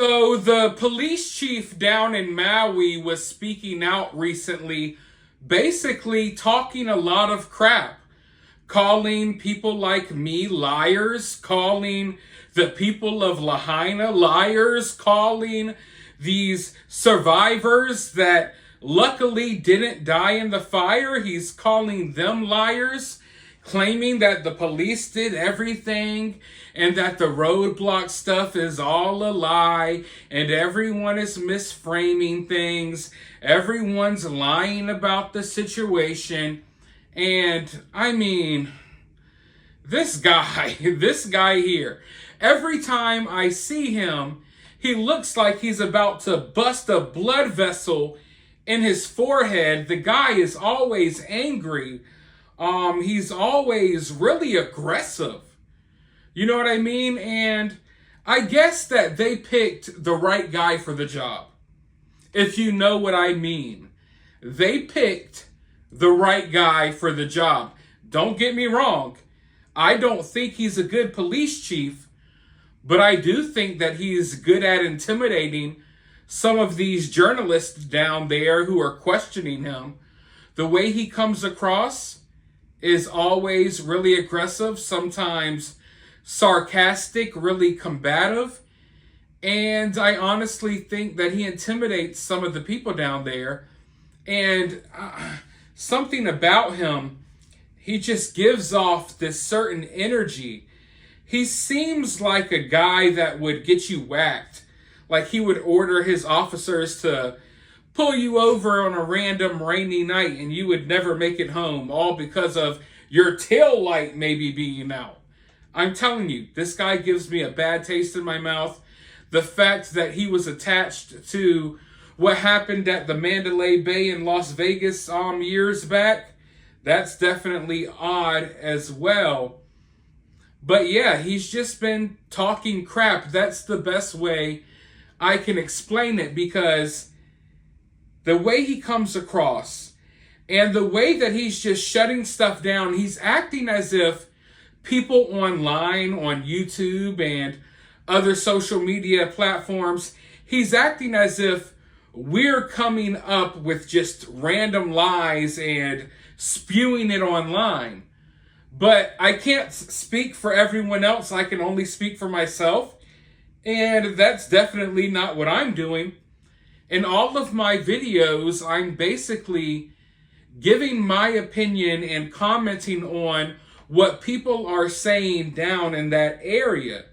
So the police chief down in Maui was speaking out recently, basically talking a lot of crap, calling people like me liars, calling the people of Lahaina liars, calling these survivors that luckily didn't die in the fire. He's calling them liars, claiming that the police did everything and that the roadblock stuff is all a lie and everyone is misframing things. Everyone's lying about the situation. And I mean, this guy here, every time I see him, he looks like he's about to bust a blood vessel in his forehead. The guy is always angry. He's always really aggressive. You know what I mean? And I guess that they picked the right guy for the job. If you know what I mean. They picked the right guy for the job. Don't get me wrong. I don't think he's a good police chief, but I do think that he's good at intimidating some of these journalists down there who are questioning him. The way he comes across is always really aggressive, sometimes sarcastic, really combative. And I honestly think that he intimidates some of the people down there. And something about him, he just gives off this certain energy. He seems like a guy that would get you whacked. Like he would order his officers to pull you over on a random rainy night and you would never make it home, all because of your tail light maybe being out. I'm telling you, this guy gives me a bad taste in my mouth. The fact that he was attached to what happened at the Mandalay Bay in Las Vegas years back, that's definitely odd as well. But yeah, he's just been talking crap. That's the best way I can explain it, because the way he comes across and the way that he's just shutting stuff down, he's acting as if people online on YouTube and other social media platforms, he's acting as if we're coming up with just random lies and spewing it online. But I can't speak for everyone else. I can only speak for myself. And that's definitely not what I'm doing. In all of my videos, I'm basically giving my opinion and commenting on what people are saying down in that area.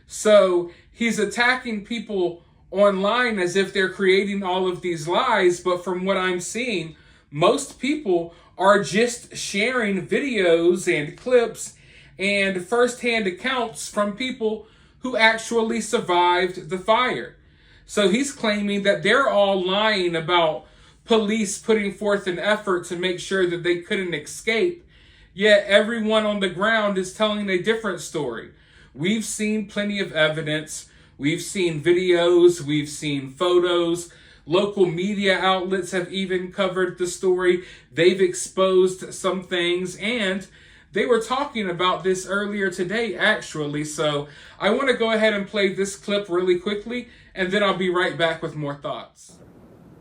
So he's attacking people online as if they're creating all of these lies, but from what I'm seeing, most people are just sharing videos and clips and firsthand accounts from people who actually survived the fire. So he's claiming that they're all lying about police putting forth an effort to make sure that they couldn't escape, yet everyone on the ground is telling a different story. We've seen plenty of evidence. We've seen videos. We've seen photos. Local media outlets have even covered the story. They've exposed some things, and they were talking about this earlier today, actually. So I want to go ahead and play this clip really quickly, and then I'll be right back with more thoughts.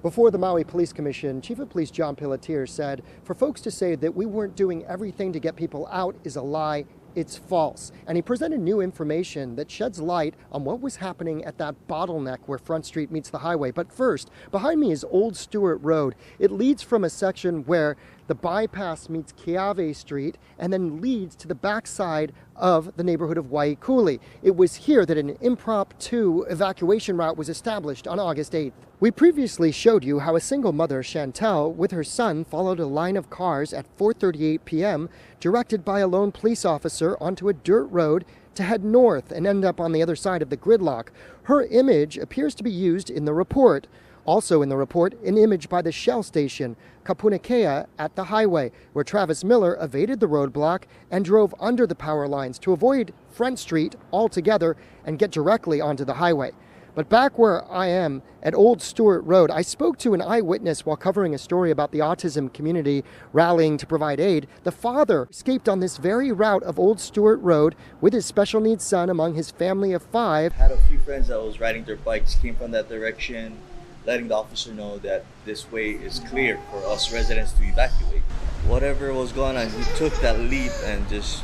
Before the Maui Police Commission, Chief of Police John Pelletier said, for folks to say that we weren't doing everything to get people out is a lie. It's false. And he presented new information that sheds light on what was happening at that bottleneck where Front Street meets the highway. But first, behind me is Old Stewart Road. It leads from a section where the bypass meets Keawe Street and then leads to the backside of the neighborhood of Waikuli. It was here that an impromptu evacuation route was established on August 8th. We previously showed you how a single mother, Chantel, with her son followed a line of cars at 4:38 p.m. directed by a lone police officer onto a dirt road to head north and end up on the other side of the gridlock. Her image appears to be used in the report. Also in the report, an image by the Shell station, Kapunakea, at the highway, where Travis Miller evaded the roadblock and drove under the power lines to avoid Front Street altogether and get directly onto the highway. But back where I am at Old Stewart Road, I spoke to an eyewitness while covering a story about the autism community rallying to provide aid. The father escaped on this very route of Old Stewart Road with his special needs son among his family of 5. Had a few friends that was riding their bikes, came from that direction, letting the officer know that this way is clear for us residents to evacuate. Whatever was going on, he took that leap and just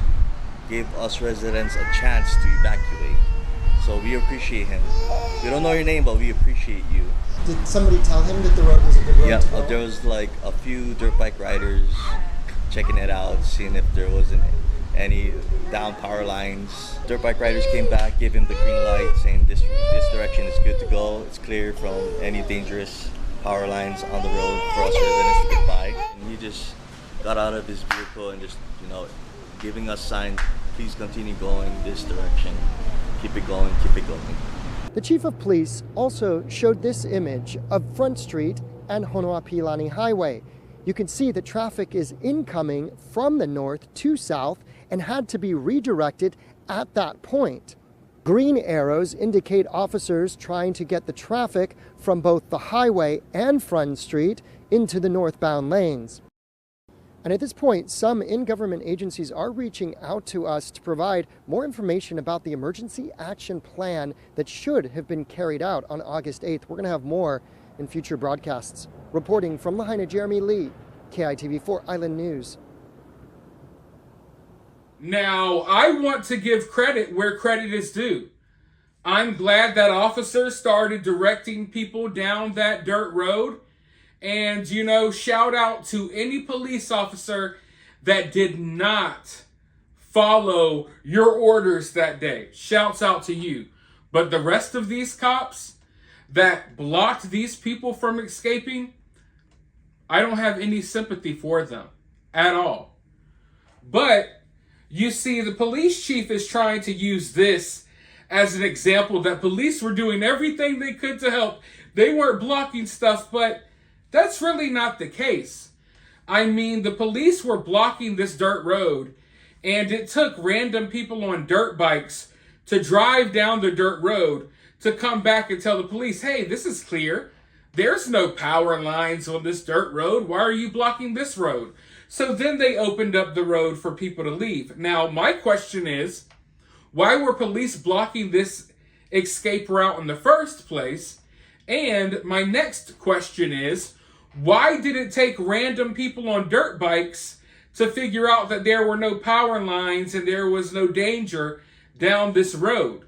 gave us residents a chance to evacuate. So we appreciate him. We don't know your name, but we appreciate you. Did somebody tell him that the road was a good road to go? There was like a few dirt bike riders checking it out, seeing if there wasn't any down power lines. Dirt bike riders came back, gave him the green light, saying this direction is good to go. It's clear from any dangerous power lines on the road for us residents to get by. And he just got out of his vehicle and just, giving us signs, please continue going this direction. Keep it going, keep it going. The chief of police also showed this image of Front Street and Honoapiilani Highway. You can see that traffic is incoming from the north to south and had to be redirected at that point. Green arrows indicate officers trying to get the traffic from both the highway and Front Street into the northbound lanes. And at this point, some in-government agencies are reaching out to us to provide more information about the emergency action plan that should have been carried out on August 8th. We're going to have more in future broadcasts. Reporting from Lahaina, Jeremy Lee, KITV4 Island News. Now, I want to give credit where credit is due. I'm glad that officers started directing people down that dirt road. And, shout out to any police officer that did not follow your orders that day. Shouts out to you. But the rest of these cops that blocked these people from escaping, I don't have any sympathy for them at all. But you see, the police chief is trying to use this as an example that police were doing everything they could to help. They weren't blocking stuff, but that's really not the case. I mean, the police were blocking this dirt road, and it took random people on dirt bikes to drive down the dirt road to come back and tell the police, hey, this is clear. There's no power lines on this dirt road. Why are you blocking this road? So then they opened up the road for people to leave. Now, my question is, why were police blocking this escape route in the first place? And my next question is, why did it take random people on dirt bikes to figure out that there were no power lines and there was no danger down this road?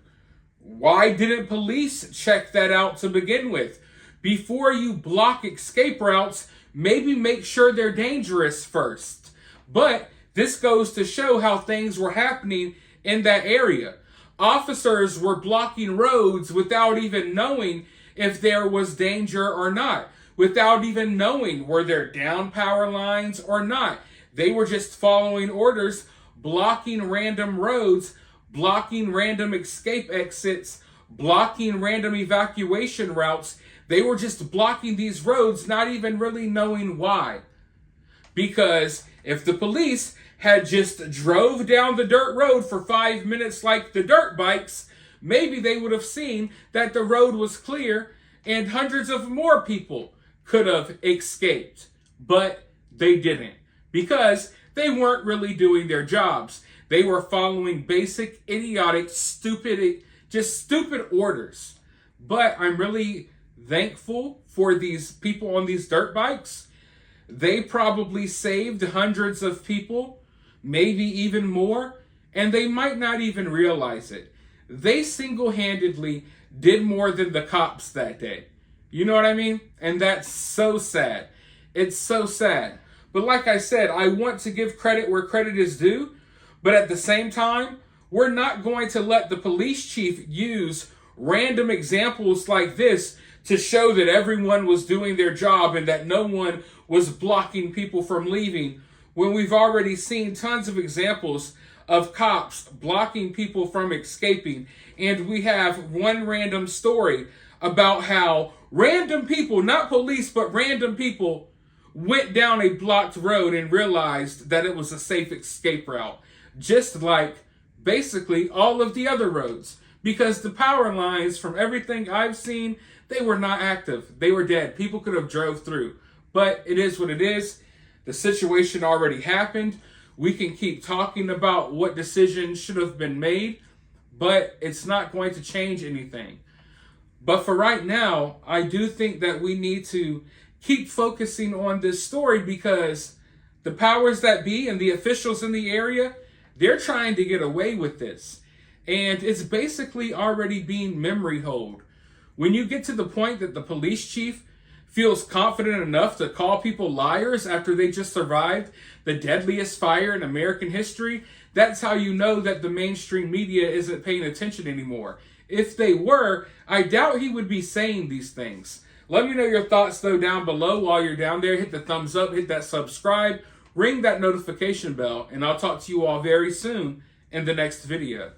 Why didn't police check that out to begin with? Before you block escape routes, maybe make sure they're dangerous first. But this goes to show how things were happening in that area. Officers were blocking roads without even knowing if there was danger or not, without even knowing were there down power lines or not. They were just following orders, blocking random roads, blocking random escape exits, blocking random evacuation routes. They were just blocking these roads, not even really knowing why. Because if the police had just drove down the dirt road for 5 minutes like the dirt bikes, maybe they would have seen that the road was clear and hundreds of more people could have escaped. But they didn't, because they weren't really doing their jobs. They were following basic, idiotic, stupid orders. But I'm really thankful for these people on these dirt bikes. They probably saved hundreds of people, maybe even more, and they might not even realize it. They single-handedly did more than the cops that day. You know what I mean? And that's so sad. It's so sad. But like I said, I want to give credit where credit is due, but at the same time, we're not going to let the police chief use random examples like this to show that everyone was doing their job and that no one was blocking people from leaving, when we've already seen tons of examples of cops blocking people from escaping. And we have one random story about how random people, not police, but random people, went down a blocked road and realized that it was a safe escape route. Just like basically all of the other roads. because the power lines, from everything I've seen, they were not active. They were dead. People could have drove through. But it is what it is. The situation already happened. We can keep talking about what decisions should have been made, but it's not going to change anything. But for right now, I do think that we need to keep focusing on this story, because the powers that be and the officials in the area, they're trying to get away with this. And it's basically already being memory holed. When you get to the point that the police chief feels confident enough to call people liars after they just survived the deadliest fire in American history, that's how you know that the mainstream media isn't paying attention anymore. If they were, I doubt he would be saying these things. Let me know your thoughts, though, down below. While you're down there, hit the thumbs up, hit that subscribe, ring that notification bell, and I'll talk to you all very soon in the next video.